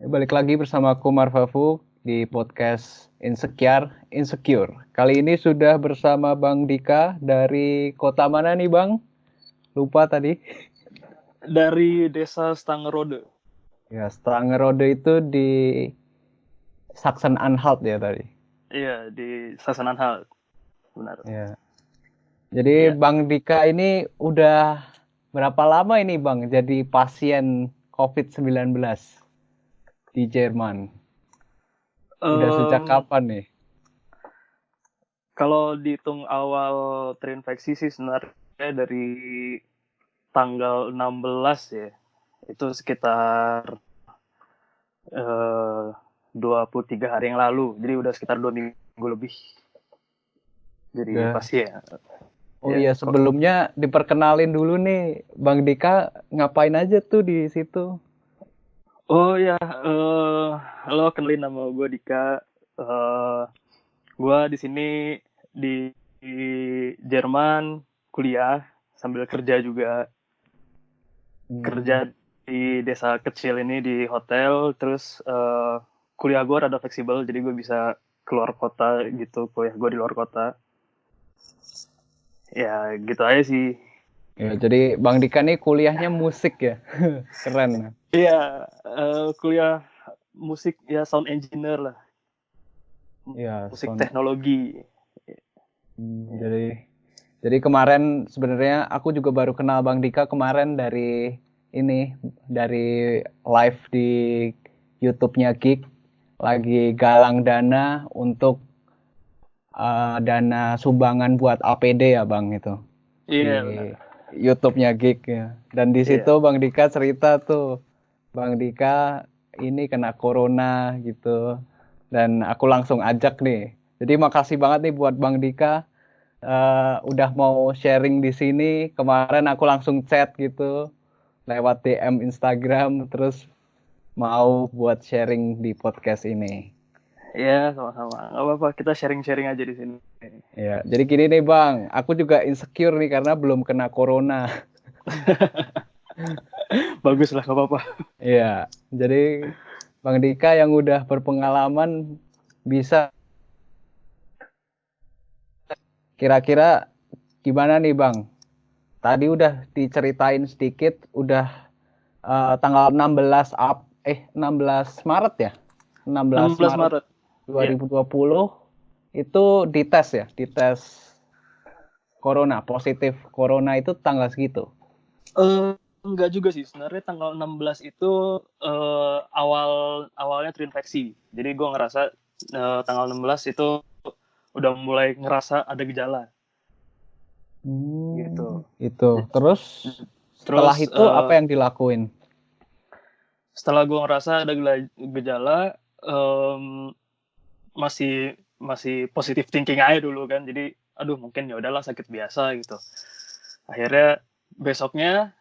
Balik lagi bersama aku Marfafu di podcast Insecure. Kali ini sudah bersama Bang Dika dari kota mana nih Bang? Lupa tadi. Dari desa Stangerode. Ya, Stangerode itu di Saxen-Anhalt ya tadi. Iya, di Sassananhalt, benar. Ya. Jadi Iya. Bang Dika ini udah berapa lama ini Bang jadi pasien COVID-19 di Jerman? Udah sejak Em, kapan nih? Kalau dihitung awal terinfeksi sih sebenarnya dari tanggal 16 ya. Itu sekitar 23 hari yang lalu. Jadi udah sekitar 2 minggu lebih jadi Udah. pasien. Oh Ya, iya, kok. sebelumnya diperkenalin dulu nih, Bang Dika ngapain aja tuh di situ? Oh ya, halo, kenalin nama gue Dika. Eh gue di sini di Jerman kuliah sambil kerja juga, Hmm, kerja di desa kecil ini di hotel. Terus kuliah gue rada fleksibel, jadi gue bisa keluar kota gitu, kuliah gue di luar kota. Ya gitu aja sih. ya, jadi Bang Dika nih kuliahnya musik ya, keren. Iya, kuliah musik ya, sound engineer lah, Ya, musik sound. teknologi. Hmm, Ya. jadi kemarin sebenarnya aku juga baru kenal Bang Dika kemarin dari ini, dari live di YouTube-nya Geek, lagi galang dana untuk dana sumbangan buat APD ya Bang itu. Di Iya benar. YouTube-nya Geek ya. Dan di situ Iya. Bang Dika cerita tuh, Bang Dika ini kena corona gitu. Dan aku langsung ajak nih. Jadi makasih banget nih buat Bang Dika udah mau sharing di sini. Kemarin aku langsung chat gitu lewat DM Instagram terus mau buat sharing di podcast ini. Iya, sama-sama. Nggak apa-apa, kita sharing-sharing aja di sini. Ya, jadi gini nih Bang, aku juga insecure nih karena belum kena corona. Bagus lah, nggak apa-apa. Iya, jadi Bang Dika yang udah berpengalaman bisa kira-kira gimana nih Bang? Tadi udah diceritain sedikit, udah tanggal 16 Maret ya? 16 16 Maret Maret. Ya. 2020 itu dites ya, dites corona, positif corona itu tanggal segitu. Enggak juga sih. Sebenarnya tanggal 16 itu awalnya terinfeksi. Jadi gue ngerasa tanggal 16 itu udah mulai ngerasa ada gejala gitu. Itu. Terus setelah Terus itu apa yang dilakuin? setelah gue ngerasa ada gejala, em, masih masih positif thinking aja dulu kan. Jadi aduh, mungkin ya udahlah, sakit biasa gitu. Akhirnya besoknya,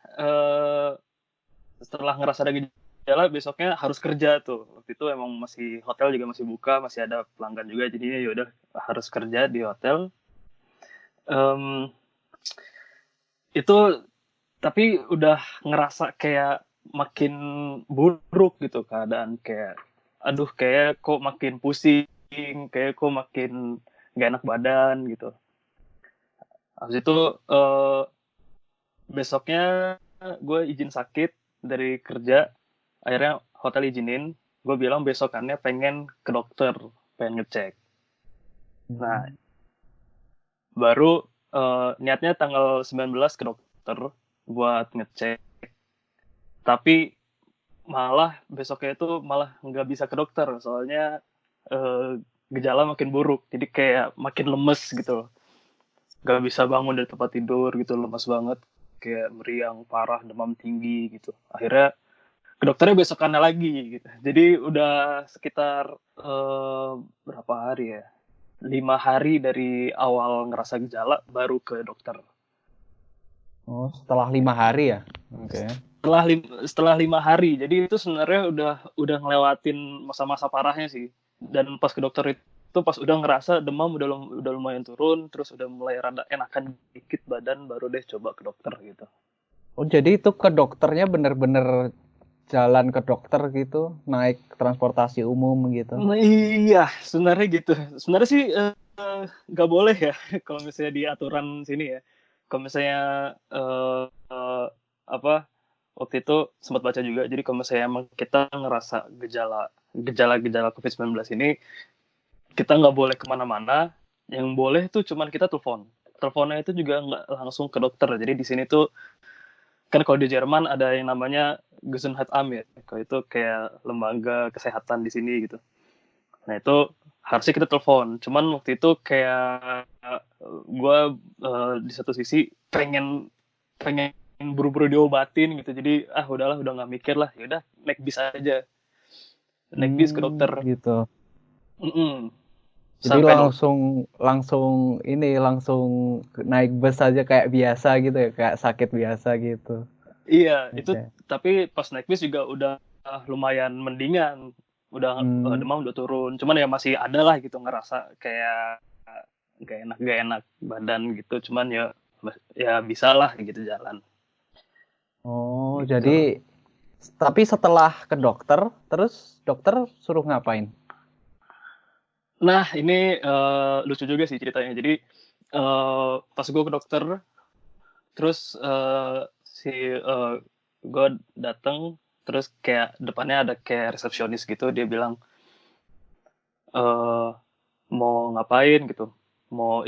setelah ngerasa ada gejala, besoknya harus kerja tuh. Waktu itu emang masih, hotel juga masih buka, masih ada pelanggan juga, jadinya ya udah harus kerja di hotel. Em, itu tapi udah ngerasa kayak makin buruk gitu keadaan, kayak aduh, kayak kok makin pusing, kayak kok makin gak enak badan gitu. Habis itu besoknya gue izin sakit dari kerja. Akhirnya hotel izinin, gue bilang besokannya pengen ke dokter, pengen ngecek. Nah, baru niatnya tanggal 19 ke dokter buat ngecek, tapi malah besoknya itu malah nggak bisa ke dokter, soalnya gejala makin buruk, jadi kayak makin lemes gitu loh. Nggak bisa bangun dari tempat tidur gitu, lemes banget, kayak meriang parah, demam tinggi gitu. Akhirnya ke dokternya besokannya lagi gitu. Jadi udah sekitar berapa hari ya? 5 hari dari awal ngerasa gejala baru ke dokter. Oh, setelah 5 hari ya? Oke. Setelah 5 hari, jadi itu sebenarnya udah ngelewatin masa-masa parahnya sih. Dan pas ke dokter itu pas udah ngerasa demam udah lumayan turun, terus udah mulai rada enakan dikit badan, baru deh coba ke dokter gitu. Oh, jadi itu ke dokternya bener-bener jalan ke dokter gitu, naik transportasi umum gitu? Nah, iya, sebenarnya gitu. Sebenarnya sih nggak boleh ya kalau misalnya di aturan sini ya. Kalau misalnya apa waktu itu sempat baca juga. Jadi kalau misalnya emang kita ngerasa gejala COVID-19 ini, kita nggak boleh kemana-mana. Yang boleh tuh cuman kita telepon. Teleponnya itu juga nggak langsung ke dokter. Jadi di sini tuh kan kalau di Jerman ada yang namanya Gesundheitsamt ya. Kalau itu kayak lembaga kesehatan di sini gitu. Nah itu harusnya kita telepon. Cuman waktu itu kayak gue di satu sisi pengen pengen buru-buru diobatin gitu. Jadi udahlah, udah nggak mikir lah. Yaudah naik bis aja, naik bis ke dokter. Gitu. Mm-mm. Jadi Sampai dok. langsung langsung ini langsung naik bus aja kayak biasa gitu ya, kayak sakit biasa gitu. Iya itu, Oke. tapi pas naik bis juga udah lumayan mendingan. Udah Hmm. demam udah turun. Cuman ya masih ada lah gitu ngerasa kayak gak enak badan gitu. Cuman ya bisa lah gitu jalan Oh, gitu. jadi tapi setelah ke dokter, terus dokter suruh ngapain? Nah ini lucu juga sih ceritanya. Jadi pas gue ke dokter, terus gue dateng, terus kayak depannya ada kayak resepsionis gitu. Dia bilang eh mau ngapain gitu, mau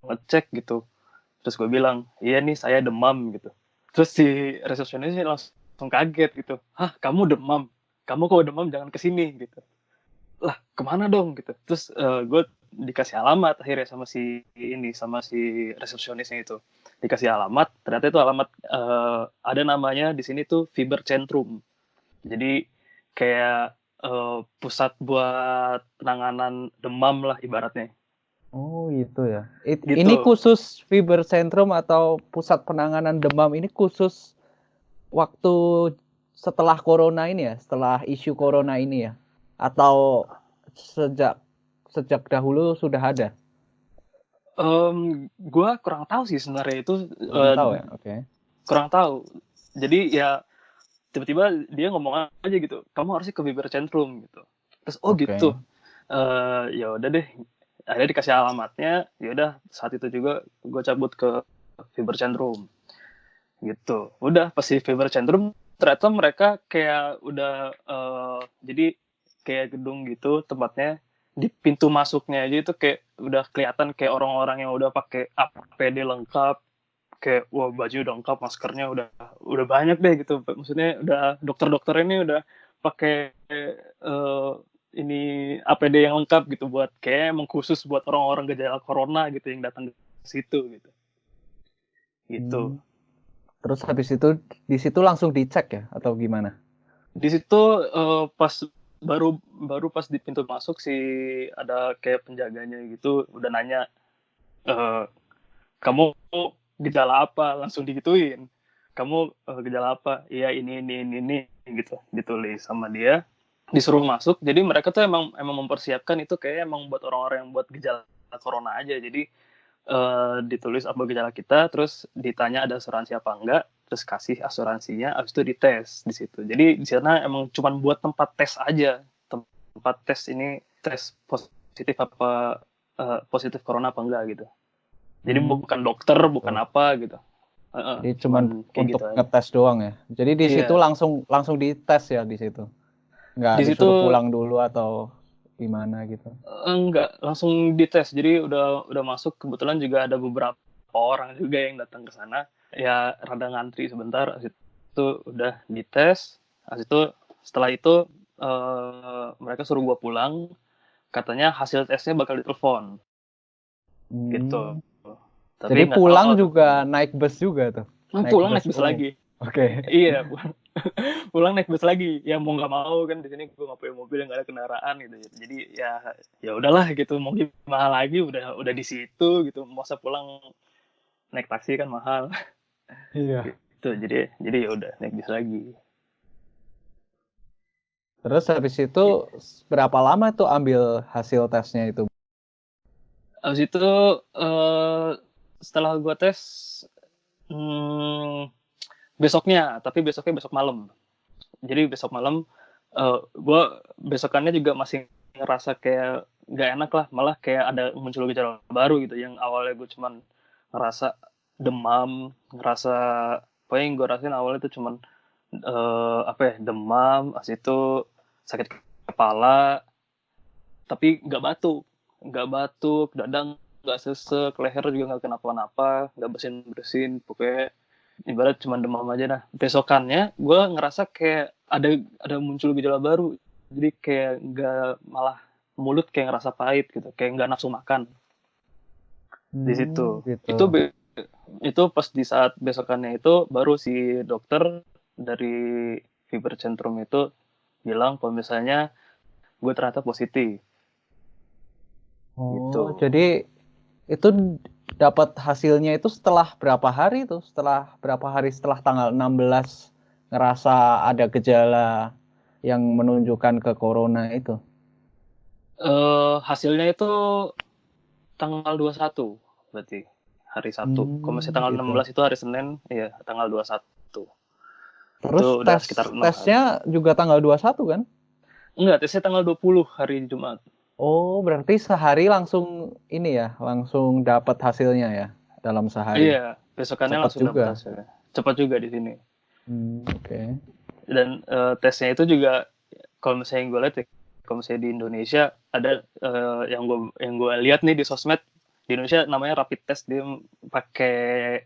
ngecek gitu. Terus gue bilang iya nih saya demam gitu. Terus si resepsionisnya langsung kaget gitu, hah kamu demam, kamu kalau demam jangan kesini gitu. Lah kemana dong gitu. Terus gue dikasih alamat akhirnya sama si resepsionisnya itu. Dikasih alamat, ternyata itu alamat ada namanya di sini tuh Fiberzentrum. Jadi kayak pusat buat penanganan demam lah ibaratnya Oh, gitu ya. Ini gitu. khusus Fiber Centrum atau pusat penanganan demam ini khusus waktu setelah corona ini ya, setelah isu corona ini ya, atau sejak sejak dahulu sudah ada? Gue kurang tahu sih sebenarnya itu, Kurang tahu ya. Oke. kurang tahu. Jadi ya tiba-tiba dia ngomong aja gitu, kamu harusnya ke Fiberzentrum gitu. Terus oh gitu. Oke. Ya udah deh, akhirnya dikasih alamatnya. Ya udah saat itu juga gue cabut ke Fiberzentrum gitu. Udah pas di Fiberzentrum ternyata mereka kayak udah jadi kayak gedung gitu tempatnya. Di pintu masuknya aja itu kayak udah kelihatan kayak orang-orang yang udah pakai APD lengkap, kayak wah baju udah lengkap, maskernya udah banyak deh gitu. Maksudnya udah dokter-dokter ini udah pakai ini APD yang lengkap gitu, buat kayak emang khusus buat orang-orang gejala corona gitu yang datang ke situ gitu. Hmm. Terus habis itu di situ langsung dicek ya atau gimana? Di situ pas baru baru pas di pintu masuk sih ada kayak penjaganya gitu udah nanya, eh, kamu gejala apa, langsung digituin. Kamu gejala apa? Iya ini gitu, ditulis sama dia, disuruh masuk. Jadi mereka tuh emang emang mempersiapkan itu kayak emang buat orang-orang yang buat gejala corona aja. Jadi ditulis apa gejala kita, terus ditanya ada asuransi apa enggak, terus kasih asuransinya, habis itu dites di situ. Jadi di sana emang cuma buat tempat tes aja, tempat tes ini tes positif apa positif corona apa enggak gitu. Jadi Hmm. bukan dokter, bukan Tuh. apa gitu. Jadi cuman Cuman kayak untuk gitu aja. ngetes doang ya. Jadi di situ Iya, langsung langsung dites ya di situ. Nggak di situ disuruh pulang dulu atau gimana gitu. enggak langsung dites. Jadi udah masuk, kebetulan juga ada beberapa orang juga yang datang ke sana. Ya rada ngantri sebentar, habis itu udah dites. Habis itu setelah itu mereka suruh gua pulang. Katanya hasil tesnya bakal ditelepon gitu. Hmm. Tapi Jadi nggak pulang tahu. juga naik bus juga tuh. Naik Pulang bus naik bus umum. lagi. Oke. Iya, pulang naik bus lagi. Ya mau nggak mau kan di sini gue nggak punya mobil, nggak ada kendaraan gitu. Jadi ya udahlah gitu. Mau gimana lagi, udah di situ gitu. Masa pulang naik taksi kan mahal Iya. gitu. Jadi ya udah naik bis lagi. Terus habis itu berapa lama tuh ambil hasil tesnya itu? Habis itu setelah gue tes, hmm, tapi besoknya besok malam. Jadi besok malam gue besokannya juga masih ngerasa kayak nggak enak lah, malah kayak ada muncul gejala baru gitu. Yang awalnya gue cuman ngerasa demam, ngerasa apa yang gue rasain awalnya itu cuman demam, habis itu sakit kepala, tapi nggak batuk, dadang nggak sesek, leher juga nggak kenapa-napa, nggak bersin pokoknya ibarat cuma demam aja. Nah besokannya gue ngerasa kayak ada muncul gejala baru, jadi kayak nggak, malah mulut kayak ngerasa pahit gitu, kayak nggak nafsu makan di situ. Gitu. Itu pas di saat besokannya itu baru si dokter dari Fever Centrum itu bilang kalau misalnya gue ternyata positif Oh, gitu. jadi itu dapat hasilnya itu setelah berapa hari tuh? Setelah berapa hari setelah tanggal 16 ngerasa ada gejala yang menunjukkan ke corona itu? Hasilnya itu tanggal 21 berarti hari Sabtu. Kalau misalnya tanggal Gitu. 16 itu hari Senin, iya tanggal 21. Itu Terus udah sekitar 6 hari. tesnya juga tanggal 21 kan? Enggak, tesnya tanggal 20 hari Jumat. Oh, berarti sehari langsung ini ya, langsung dapat hasilnya ya dalam sehari. Iya, besokannya Cepat langsung dapat juga. hasilnya. Cepat juga di sini. Oke. Dan tesnya itu juga kalau misalnya gue lihat ya, kalau misalnya di Indonesia ada yang gue lihat nih di sosmed, di Indonesia namanya rapid test, dia pakai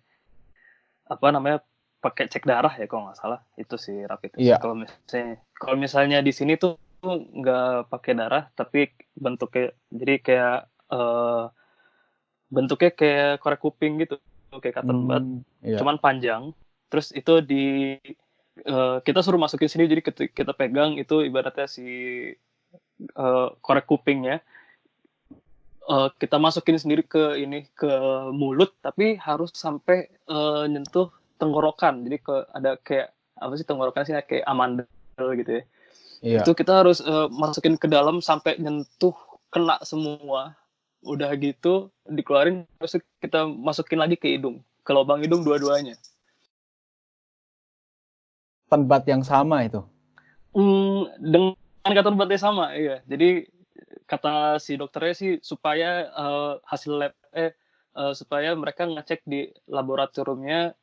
apa namanya, pakai cek darah ya kalau nggak salah, itu sih rapid test. Iya. Kalau misalnya di sini tuh nggak pakai darah, tapi bentuknya jadi kayak bentuknya kayak korek kuping gitu, kayak cotton bud, Iya. cuman panjang. Terus itu kita suruh masukin sini, jadi kita pegang itu ibaratnya si korek kupingnya, kita masukin sendiri ke mulut, tapi harus sampai nyentuh tenggorokan. Jadi ada kayak apa sih tenggorokan sih, kayak amandel gitu ya. Iya. Itu kita harus masukin ke dalam sampai nyentuh, kena semua. Udah gitu dikeluarin, terus kita masukin lagi ke hidung, ke lubang hidung dua-duanya. Tempat yang sama itu. Dengan kata obatnya sama, iya. Jadi kata si dokternya sih supaya hasil lab supaya mereka ngecek di laboratoriumnya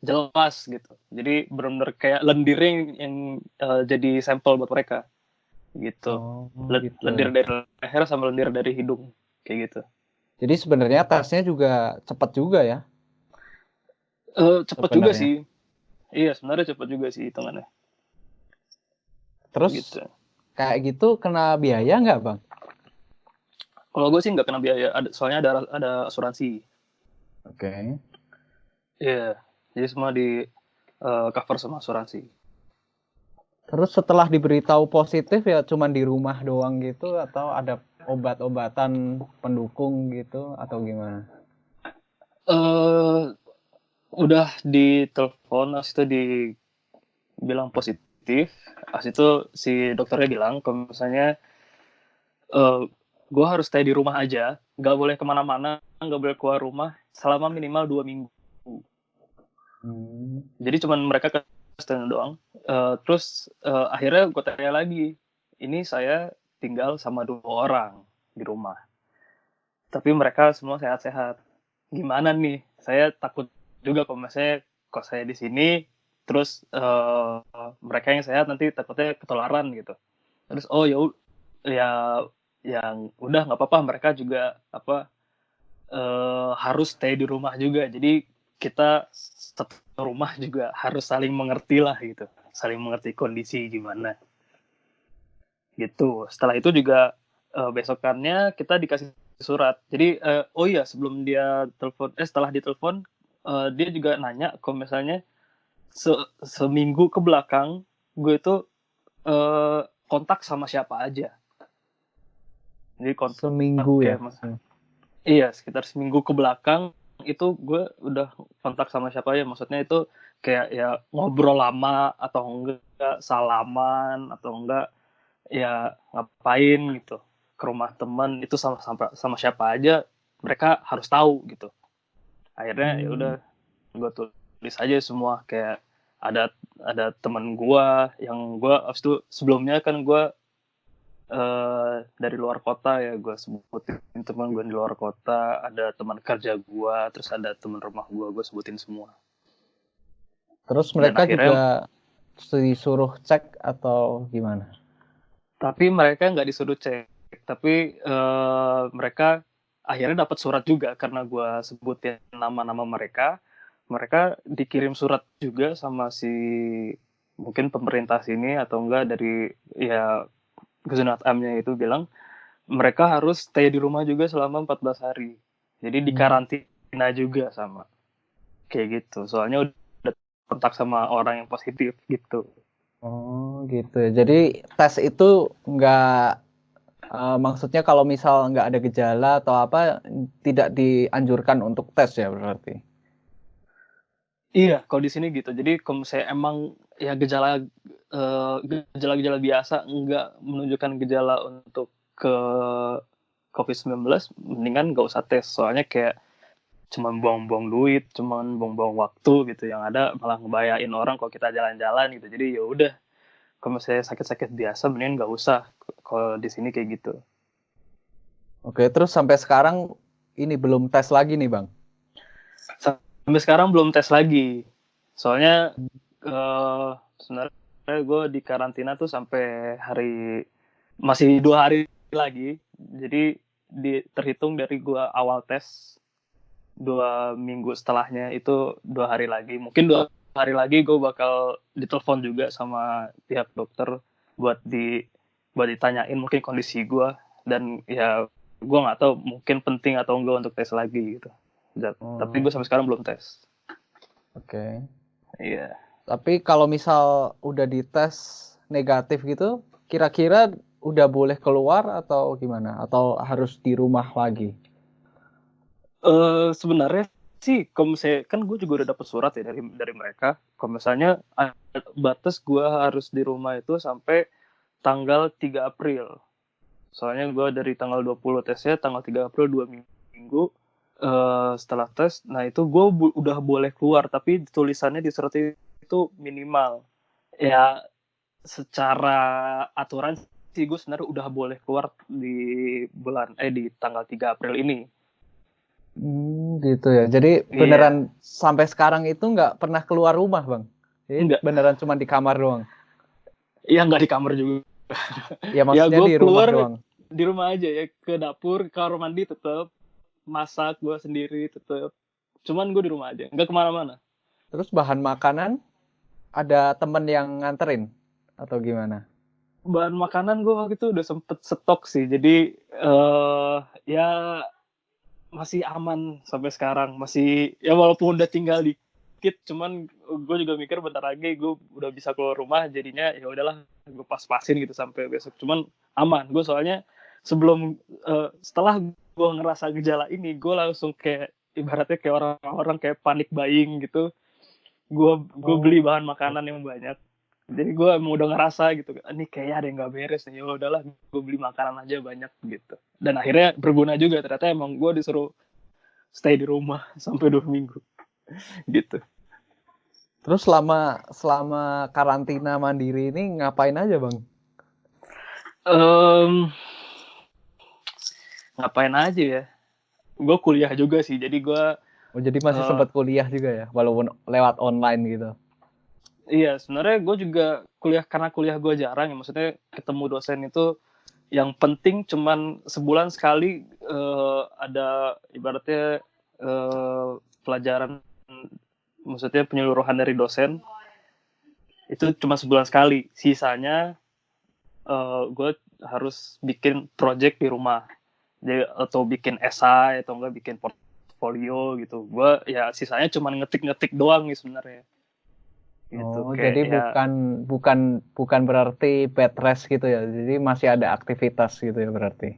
jelas gitu. Jadi benar-benar kayak lendirnya yang jadi sampel buat mereka gitu. Oh, gitu Lendir ya. dari leher sama lendir dari hidung kayak gitu. Jadi sebenarnya tesnya juga cepat juga ya, Cepet juga sebenarnya. sih. Iya, sebenarnya cepet juga sih hitungannya Terus gitu. kayak gitu kena biaya nggak, Bang? Kalau gue sih nggak kena biaya, soalnya ada asuransi. Oke. Iya, jadi semua di cover sama asuransi. Terus setelah diberitahu positif ya cuman di rumah doang gitu atau ada obat-obatan pendukung gitu atau gimana? eh Udah ditelepon, as itu dibilang positif, as itu si dokternya bilang kalau misalnya gue harus stay di rumah aja, nggak boleh kemana-mana, nggak boleh keluar rumah selama minimal 2 minggu. Jadi cuman mereka stay doang. Terus akhirnya gue tanya lagi, ini saya tinggal sama 2 orang di rumah, tapi mereka semua sehat-sehat. Gimana nih? Saya takut juga kalau misalnya kok saya di sini, terus mereka yang sehat nanti takutnya ketularan gitu. Terus ya yang udah nggak apa-apa, mereka juga harus stay di rumah juga. Jadi kita satu rumah juga harus saling mengerti lah gitu, saling mengerti kondisi gimana gitu. Setelah itu juga besokannya kita dikasih surat. Jadi oh iya, setelah ditelepon dia juga nanya kalau misalnya seminggu ke belakang gue itu kontak sama siapa aja. Jadi kontak Seminggu ya. kayak iya, sekitar seminggu ke belakang itu gue udah kontak sama siapa aja. Maksudnya itu kayak ya ngobrol lama atau enggak, salaman atau enggak, ya ngapain gitu ke rumah teman itu sama siapa aja, mereka harus tahu gitu. Akhirnya ya udah Hmm. gue tulis tulis aja semua, kayak ada teman gua yang gua abis itu sebelumnya kan gua dari luar kota ya, gue sebutin teman gue di luar kota, ada teman kerja gue, terus ada teman rumah gue sebutin semua. Terus Dan mereka akhirnya, juga disuruh cek atau gimana? tapi mereka nggak disuruh cek, tapi mereka akhirnya dapat surat juga karena gue sebutin nama-nama mereka. Mereka dikirim surat juga sama si mungkin pemerintah sini atau enggak dari ya Gezunat Am-nya itu bilang mereka harus stay di rumah juga selama 14 hari. Jadi dikarantina juga sama. Kayak gitu. Soalnya udah kontak sama orang yang positif gitu. Oh gitu ya. Jadi tes itu nggak maksudnya kalau misal nggak ada gejala atau apa tidak dianjurkan untuk tes ya berarti. Iya, kalau di sini gitu. Jadi kalau misalnya emang ya gejala-gejala biasa nggak menunjukkan gejala untuk ke COVID-19, mendingan nggak usah tes. Soalnya kayak cuman buang-buang duit, cuman buang-buang waktu gitu. Yang ada malah ngebayain orang kalau kita jalan-jalan gitu. Jadi ya udah, kalau misalnya sakit-sakit biasa mendingan nggak usah. Kalau di sini kayak gitu. Oke, terus sampai sekarang ini belum tes lagi nih Bang. Sampai sekarang belum tes lagi. Soalnya sebenarnya gue di karantina tuh sampai masih 2 hari lagi. Jadi terhitung dari gue awal tes 2 minggu setelahnya itu 2 hari lagi. Mungkin 2 hari lagi gue bakal ditelepon juga sama pihak dokter buat ditanyain mungkin kondisi gue, dan ya gue nggak tahu mungkin penting atau enggak untuk tes lagi gitu. Tapi gue sampai sekarang belum tes. Oke. Iya. Tapi kalau misal udah dites negatif gitu, kira-kira udah boleh keluar atau gimana? Atau harus di rumah lagi? Sebenarnya sih, kalau misalnya kan gue juga udah dapet surat ya dari mereka. Kalau misalnya batas gue harus di rumah itu sampai tanggal 3 April. Soalnya gue dari tanggal 20 tesnya, tanggal 3 April 2 minggu setelah tes. Nah itu gue udah boleh keluar, tapi tulisannya di surat itu minimal. Ya secara aturan sih gue sebenarnya udah boleh keluar di tanggal 3 April ini. Gitu ya. Jadi Iya. beneran sampai sekarang itu nggak pernah keluar rumah, Bang? Jadi Enggak. beneran cuma di kamar doang? Iya, nggak di kamar juga. Ya Ya maksudnya gue di rumah keluar doang. di rumah aja ya, ke dapur, ke kamar mandi tetap, masak gue sendiri tetap. Cuman gue di rumah aja, nggak kemana-mana. Terus bahan makanan ada temen yang nganterin atau gimana? Bahan makanan gue waktu itu udah sempet stok sih, jadi ya masih aman sampai sekarang. Masih ya walaupun udah tinggal dikit, cuman gue juga mikir bentar lagi gue udah bisa keluar rumah, jadinya ya udahlah gue pas-pasin gitu sampai besok. Cuman aman gue, soalnya setelah gue ngerasa gejala ini, gue langsung kayak ibaratnya kayak orang-orang kayak panik buying gitu. Gue beli Oh. bahan makanan yang banyak, jadi gue emang udah ngerasa gitu, ini kayaknya ada yang nggak beres nih, ya udahlah gue beli makanan aja banyak gitu. Dan akhirnya berguna juga, ternyata emang gue disuruh stay di rumah sampai 2 minggu gitu. Terus selama karantina mandiri ini ngapain aja, Bang? um, Ngapain aja ya, gue kuliah juga sih, jadi gue Oh, jadi masih sempat kuliah juga ya, walaupun lewat online gitu. iya sebenarnya gue juga kuliah, karena kuliah gue jarang ya, maksudnya ketemu dosen itu yang penting cuman sebulan sekali, ada ibaratnya pelajaran, maksudnya penyeluruhan dari dosen itu cuma sebulan sekali. Sisanya gue harus bikin project di rumah, jadi atau bikin esai atau enggak bikin portfolio gitu. Gue ya sisanya cuma ngetik-ngetik doang nih sebenarnya gitu, Oh, kayak jadi ya. bukan berarti bed rest gitu ya. Jadi masih ada aktivitas gitu ya berarti.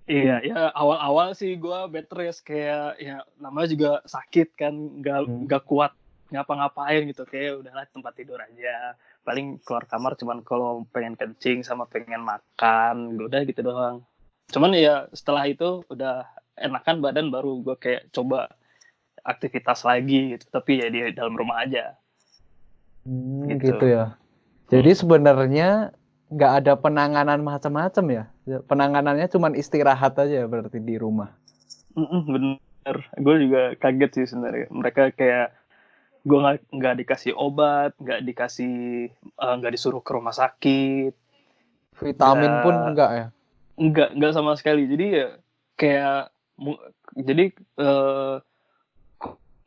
Iya, ya awal-awal sih gue bed rest, kayak ya namanya juga sakit kan, nggak kuat ngapa-ngapain gitu, kayak udahlah tempat tidur aja, paling keluar kamar cuman kalau pengen kencing sama pengen makan, udah gitu doang. Cuman ya setelah itu udah enakan badan, baru gue kayak coba aktivitas lagi gitu, tapi ya di dalam rumah aja gitu. Gitu ya. Jadi sebenarnya nggak ada penanganan macam-macam ya. Penanganannya cuma istirahat aja berarti di rumah. Bener, gue juga kaget sih sebenarnya. Mereka kayak gue nggak dikasih obat, nggak disuruh ke rumah sakit, Vitamin pun nggak enggak ya. nggak sama sekali. Jadi ya kayak jadi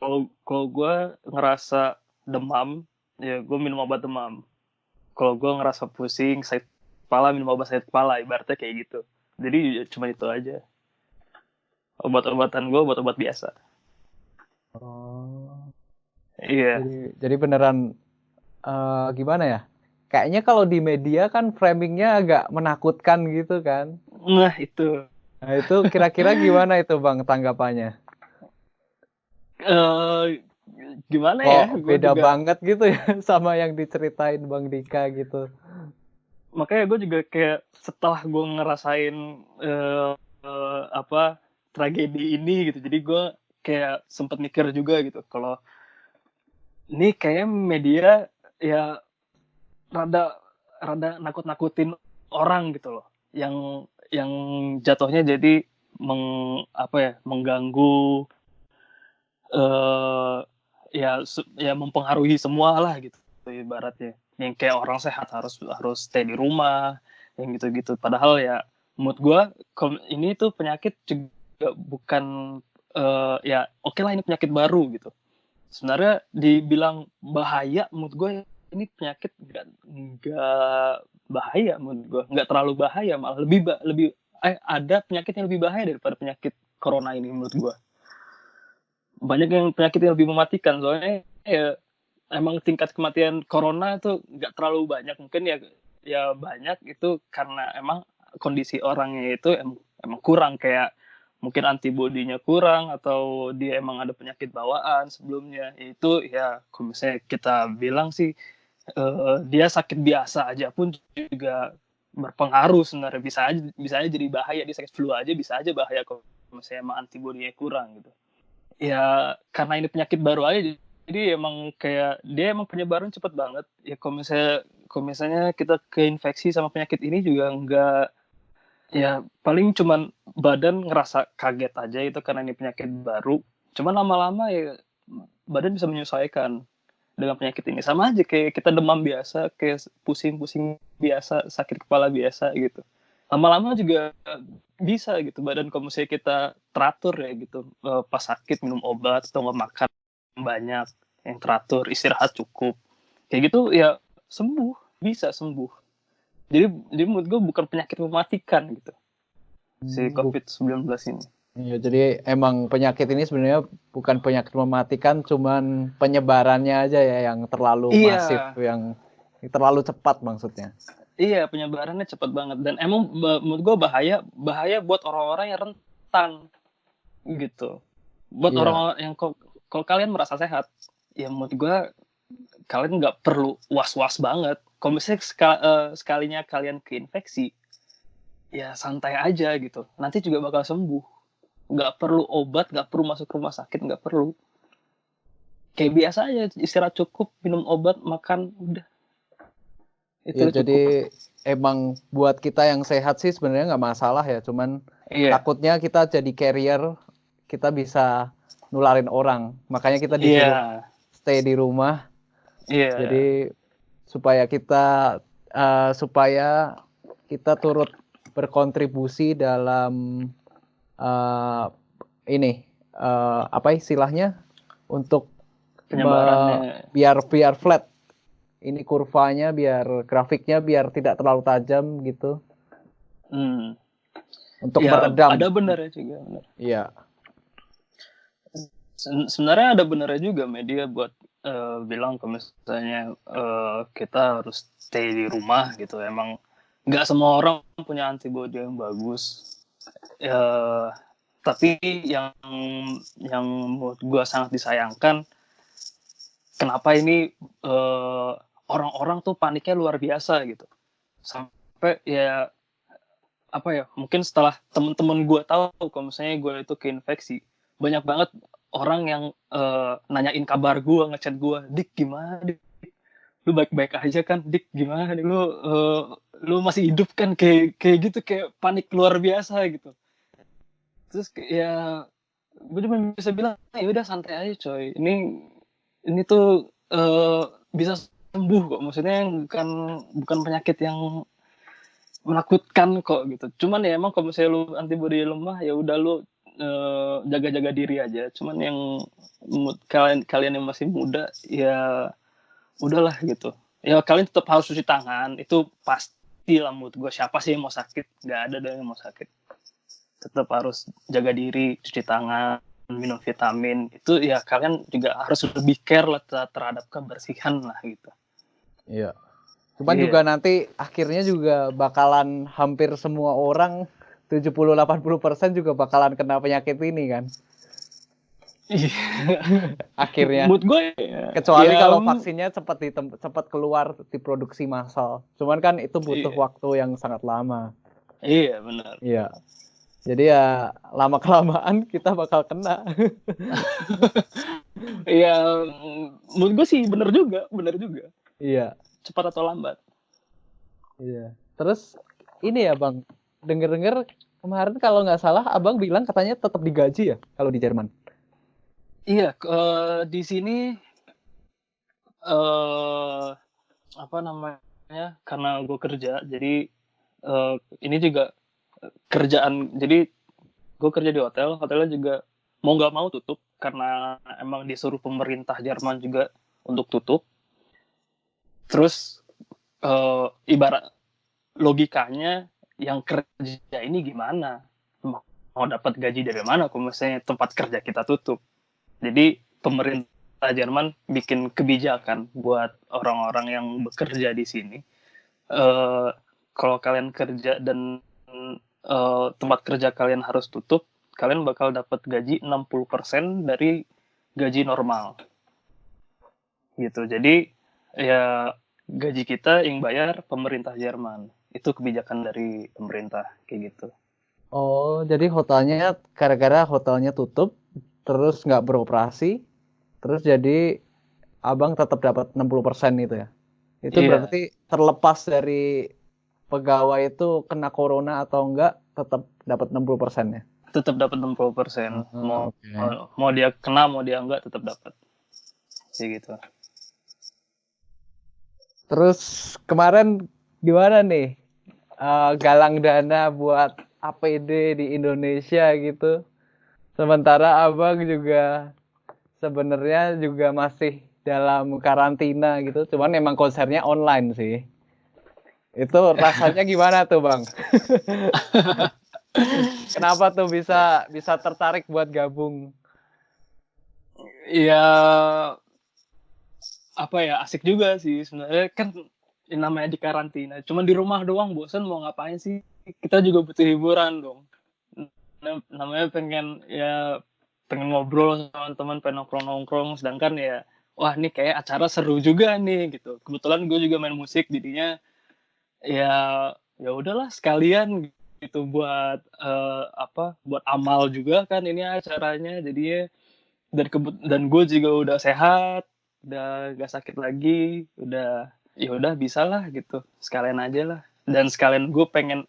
kalau gue ngerasa demam, ya gue minum obat demam. Kalau gue ngerasa pusing, sakit kepala, minum obat sakit kepala, ibaratnya kayak gitu. Jadi ya cuma itu aja. Obat-obatan gue obat-obat biasa. Oh. Iya. Jadi beneran gimana ya? Kayaknya kalau di media kan framingnya agak menakutkan gitu kan. Nah itu. Nah itu kira-kira gimana itu Bang tanggapannya? eh Gimana Kok ya? Gue beda juga banget gitu ya sama yang diceritain Bang Dika gitu. makanya gue juga kayak setelah gue ngerasain apa tragedi ini gitu. Jadi gue kayak sempet mikir juga gitu kalau ini kayaknya media ya rada rada nakut-nakutin orang gitu loh, yang jatuhnya jadi mengganggu, eh ya mempengaruhi semua lah gitu ibaratnya, yang kayak orang sehat harus harus stay di rumah, yang gitu-gitu. Padahal ya menurut gue ini tuh penyakit juga bukan, ya oke lah ini penyakit baru gitu. Sebenarnya dibilang bahaya, menurut gue ini penyakit nggak bahaya, menurut gue nggak terlalu bahaya, malah lebih ada penyakit yang lebih bahaya daripada penyakit corona ini menurut gue. Banyak yang penyakit yang lebih mematikan, soalnya ya emang tingkat kematian corona itu nggak terlalu banyak, mungkin ya banyak itu karena emang kondisi orangnya itu emang kurang, kayak mungkin antibodinya kurang atau dia emang ada penyakit bawaan sebelumnya. Itu ya kalau misalnya kita bilang sih, dia sakit biasa aja pun juga berpengaruh sebenarnya, bisa aja jadi bahaya. Dia sakit flu aja bisa aja bahaya kalau misalnya emang antibodinya kurang gitu. Ya karena ini penyakit baru aja, jadi emang kayak dia emang penyebaran cepet banget ya. Kalau misalnya kita keinfeksi sama penyakit ini juga enggak, ya paling cuman badan ngerasa kaget aja itu karena ini penyakit baru, cuman lama-lama ya badan bisa menyesuaikan dengan penyakit ini. Sama aja kayak kita demam biasa, kayak pusing-pusing biasa, sakit kepala biasa gitu, lama-lama juga bisa gitu badan kalau misalnya kita teratur ya gitu. Pas sakit minum obat atau nggak makan banyak, yang teratur, istirahat cukup, kayak gitu ya bisa sembuh. Jadi menurut gue bukan penyakit mematikan gitu si COVID-19 ini. Iya, jadi emang penyakit ini sebenarnya bukan penyakit mematikan, cuman penyebarannya aja ya yang terlalu masif, Iya, yang terlalu cepat maksudnya. iya, penyebarannya cepat banget dan emang menurut gue bahaya buat orang-orang yang rentan gitu. Buat Iya, orang-orang yang kalau kalian merasa sehat, ya menurut gue kalian nggak perlu was-was banget. Kalau misalnya sekalinya kalian keinfeksi, ya santai aja gitu. Nanti juga bakal sembuh. Nggak perlu obat, nggak perlu masuk rumah sakit, nggak perlu. Kayak biasa aja, istirahat cukup, minum obat, makan, udah. Itu ya udah cukup. jadi emang buat kita yang sehat sih sebenarnya nggak masalah ya, cuman Iya, takutnya kita jadi carrier, kita bisa nularin orang. Makanya kita disuruh iya, stay di rumah. iya. Jadi supaya kita turut berkontribusi dalam eh, ini apa istilahnya untuk Penyebarannya. biar flat ini kurvanya, biar grafiknya biar tidak terlalu tajam gitu Hmm. untuk Ya, ada meredam. benernya juga. Bener. Iya. Sebenarnya ada benernya juga media buat bilang kalau misalnya kita harus stay di rumah gitu. Emang nggak semua orang punya antibody yang bagus. Uh, tapi yang menurut gue sangat disayangkan, kenapa ini orang-orang tuh paniknya luar biasa gitu. Sampai ya apa ya, mungkin setelah temen-temen gue tahu kalau misalnya gue itu keinfeksi, banyak banget orang yang nanyain kabar gue, ngechat gue, Dik gimana Dik, lu baik-baik aja kan Dik, gimana Dik, lu masih hidup kan, kayak gitu, kayak panik luar biasa gitu. Terus ya gue cuma bisa bilang ya udah santai aja coy, ini tuh bisa sembuh kok, maksudnya bukan penyakit yang menakutkan kok gitu. Cuman ya emang kalau misalnya lu antibody lemah, ya udah lu jaga-jaga diri aja. Cuman yang kalian yang masih muda ya udahlah gitu. Ya kalian tetap harus cuci tangan, itu pasti lah menurut gue. Siapa sih yang mau sakit? Gak ada yang mau sakit. Tetap harus jaga diri, cuci tangan, minum vitamin. Itu ya kalian juga harus lebih care lah terhadap kebersihan lah gitu. Iya. Cuman juga nanti akhirnya juga bakalan hampir semua orang 70-80% juga bakalan kena penyakit ini kan. Akhirnya. Menurut gue Kecuali ya, kalau vaksinnya cepat keluar diproduksi massal. Cuman kan itu butuh waktu yang sangat lama. Iya, benar. Iya. Jadi ya lama kelamaan kita bakal kena. Iya, menurut gue sih benar juga. Iya. Cepat atau lambat. Iya. Terus ini ya Bang, denger-denger kemarin kalau nggak salah Abang bilang katanya tetap digaji ya kalau di Jerman. Iya, di sini apa namanya? Karena gue kerja, jadi ini juga kerjaan. Jadi gue kerja di hotelnya juga mau nggak mau tutup karena emang disuruh pemerintah Jerman juga untuk tutup. Terus ibarat logikanya yang kerja ini gimana? Mau dapat gaji dari mana kalau misalnya tempat kerja kita tutup? Jadi pemerintah Jerman bikin kebijakan buat orang-orang yang bekerja di sini. Kalau kalian kerja dan tempat kerja kalian harus tutup, kalian bakal dapat gaji 60% dari gaji normal. Gitu. Jadi ya gaji kita yang bayar pemerintah Jerman. Itu kebijakan dari pemerintah kayak gitu. Oh, jadi hotelnya gara-gara hotelnya tutup, terus nggak beroperasi, terus jadi Abang tetap dapat 60% itu ya. Itu berarti terlepas dari pegawai itu kena corona atau enggak, tetap dapat 60% ya? Tetap dapat 60%. Okay. Mau dia kena, mau dia enggak, tetap dapat. Kayak gitu. Terus kemarin gimana nih galang dana buat APD di Indonesia gitu? Sementara Abang juga sebenarnya juga masih dalam karantina gitu, cuman emang konsernya online sih. Itu rasanya gimana tuh Bang? Kenapa tuh bisa tertarik buat gabung? Ya apa ya, asik juga sih sebenarnya, kan namanya di karantina. Cuman di rumah doang bosan, mau ngapain sih? Kita juga butuh hiburan dong. Namanya pengen ngobrol sama teman, pengen nongkrong, sedangkan ya wah ini kayak acara seru juga nih gitu. Kebetulan gue juga main musik, jadinya ya ya udahlah sekalian gitu buat buat amal juga kan ini acaranya, jadinya dan gue juga udah sehat, udah gak sakit lagi, ya udah bisa lah gitu, sekalian aja lah. Dan sekalian gue pengen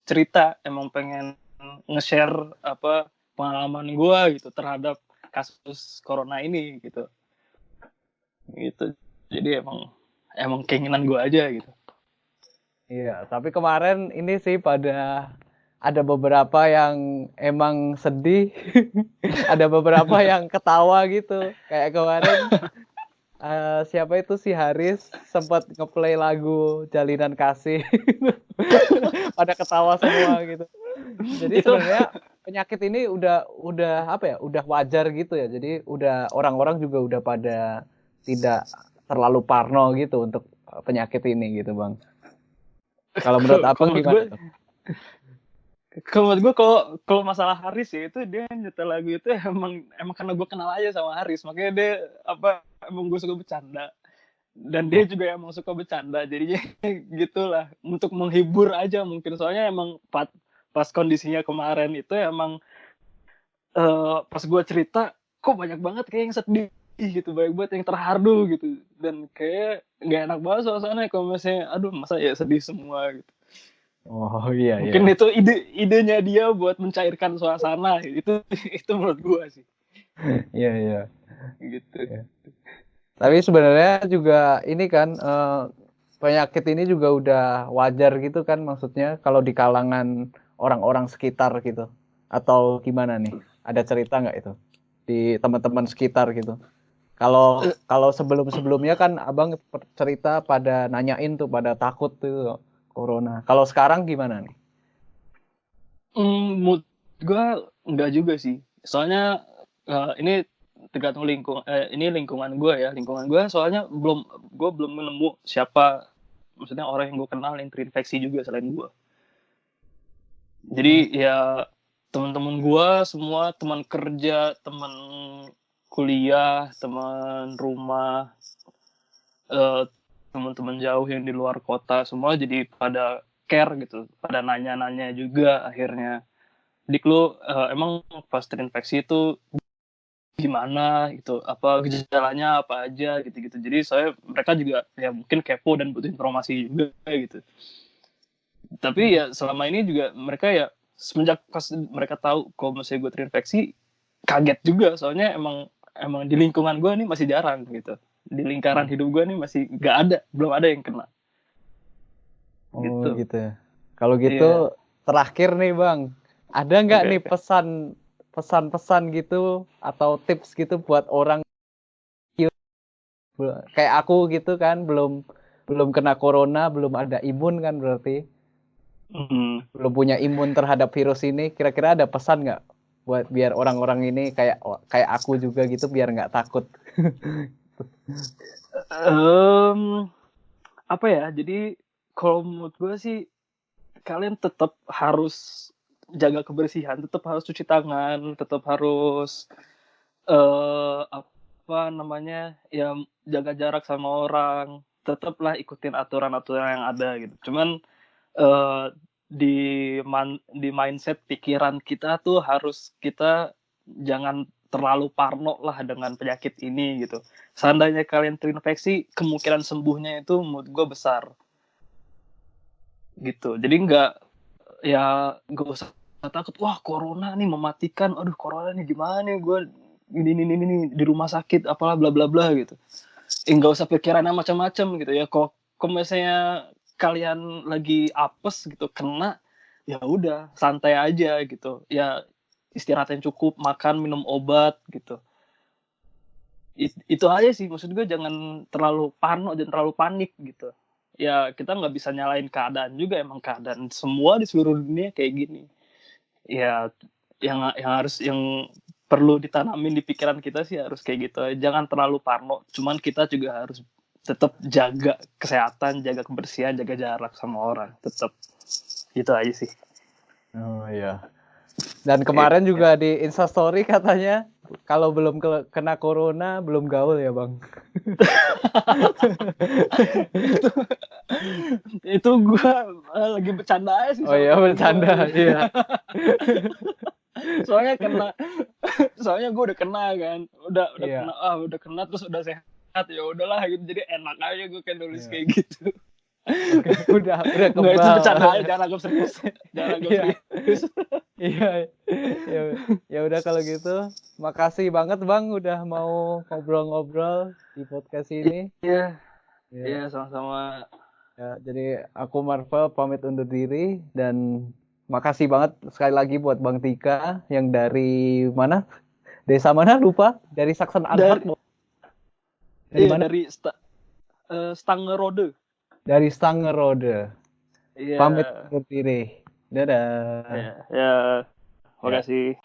cerita, emang pengen nge-share pengalaman gue gitu terhadap kasus corona ini gitu. Jadi emang keinginan gue aja gitu. Iya, tapi kemarin ini sih ada beberapa yang emang sedih, ada beberapa yang ketawa gitu. Kayak kemarin siapa itu si Haris sempat ngeplay lagu Jalinan Kasih, pada ketawa semua gitu. Jadi sebenarnya penyakit ini udah apa ya? Udah wajar gitu ya. Jadi udah orang-orang juga udah pada tidak terlalu parno gitu untuk penyakit ini gitu, Bang. Kalau menurut Abang gimana tuh? Kalau menurut gue, kalau masalah Haris ya, itu dia nyetel lagu itu emang karena gue kenal aja sama Haris, makanya dia emang gue suka bercanda, dan dia juga emang suka bercanda, jadinya gitulah, untuk menghibur aja mungkin. Soalnya emang pas kondisinya kemarin itu emang pas gue cerita kok banyak banget kayak yang sedih gitu, banyak banget yang terharu gitu, dan kayak nggak enak banget suasananya kalau misalnya aduh masa ya sedih semua gitu. Oh iya Mungkin iya. itu idenya dia buat mencairkan suasana itu menurut gua sih Iya iya. gitu. Iya. Tapi sebenarnya juga ini kan penyakit ini juga udah wajar gitu kan, maksudnya kalau di kalangan orang-orang sekitar gitu. Atau gimana nih? Ada cerita nggak itu di teman-teman sekitar gitu? Kalau Eh, kalau sebelum-sebelumnya kan Abang cerita pada nanyain tuh pada takut tuh corona. Kalau sekarang gimana nih? Mood gue enggak juga sih. Soalnya ini tergantung lingkungan gue ya. Lingkungan gue soalnya gue belum menemu siapa, maksudnya orang yang gue kenal yang terinfeksi juga selain gue. Jadi Oh, ya teman-teman gue semua, teman kerja, teman kuliah, teman rumah, eh, teman-teman jauh yang di luar kota semua jadi pada care gitu, pada nanya-nanya juga akhirnya. Dik lu emang pas terinfeksi itu gimana gitu, apa gejalanya apa aja gitu-gitu. Jadi saya mereka juga ya mungkin kepo dan butuh informasi juga gitu. Tapi ya selama ini juga mereka ya semenjak pas mereka tahu kalau misalnya gue terinfeksi kaget juga, soalnya emang di lingkungan gue nih masih jarang gitu, di lingkaran hidup gue nih masih nggak ada, belum ada yang kena oh gitu. gitu ya. Kalau gitu Iya. terakhir nih Bang, ada nggak Oke, nih oke. pesan-pesan gitu atau tips gitu buat orang kayak aku gitu kan, belum belum kena corona, belum ada imun kan berarti. Hmm. Belum punya imun terhadap virus ini, kira-kira ada pesan nggak buat biar orang-orang ini kayak kayak aku juga gitu biar nggak takut? Em, apa ya, jadi kalau menurut gue sih kalian tetap harus jaga kebersihan, tetap harus cuci tangan, tetap harus apa namanya ya, jaga jarak sama orang, tetaplah ikutin aturan-aturan yang ada gitu. Cuman eh, di mindset pikiran kita tuh harus kita jangan terlalu parno lah dengan penyakit ini gitu. Seandainya kalian terinfeksi, kemungkinan sembuhnya itu menurut gue besar gitu. Jadi nggak usah takut, wah corona nih mematikan, aduh corona nih gimana nih gue ini di rumah sakit apalah bla bla bla gitu. Nggak usah pikiran yang macam-macam gitu ya. Kok misalnya kalian lagi apes gitu kena, ya udah santai aja gitu ya, istirahat yang cukup, makan minum obat gitu. Itu aja sih, maksud gue jangan terlalu parno, jangan terlalu panik gitu. Ya kita nggak bisa nyalain keadaan juga, emang keadaan semua di seluruh dunia kayak gini ya. Yang perlu ditanamin di pikiran kita sih harus kayak gitu, jangan terlalu parno, cuman kita juga harus tetap jaga kesehatan, jaga kebersihan, jaga jarak sama orang, tetap gitu aja sih. Oh iya. Dan Kayak kemarin juga di Instastory katanya kalau belum kena corona belum gaul ya Bang. itu itu gue lagi bercanda aja sih Oh sama iya temen gue. bercanda, iya. soalnya kena soalnya gue udah kena kan, udah kena, Iya, udah kena terus udah sehat, ya udahlah gitu, jadi enak aja gue kan nulis iya. kayak gitu. Oke, udah Nggak, itu kebal. bercanda aja, jangan anggap serius. Jangan anggap Iya, serius. iya. Ya, ya udah kalau gitu, makasih banget Bang udah mau ngobrol-ngobrol di podcast ini. Iya, iya Ya, sama-sama. ya, jadi aku Marvel pamit undur diri dan makasih banget sekali lagi buat Bang Tika yang dari mana? Desa mana lupa? Dari Saxon Anhalt. Dari Dari mana? dari Stangerode. Dari Stangerode. Iya, Pamit undur diri. Dadah. iya, ya. Ya. Makasih.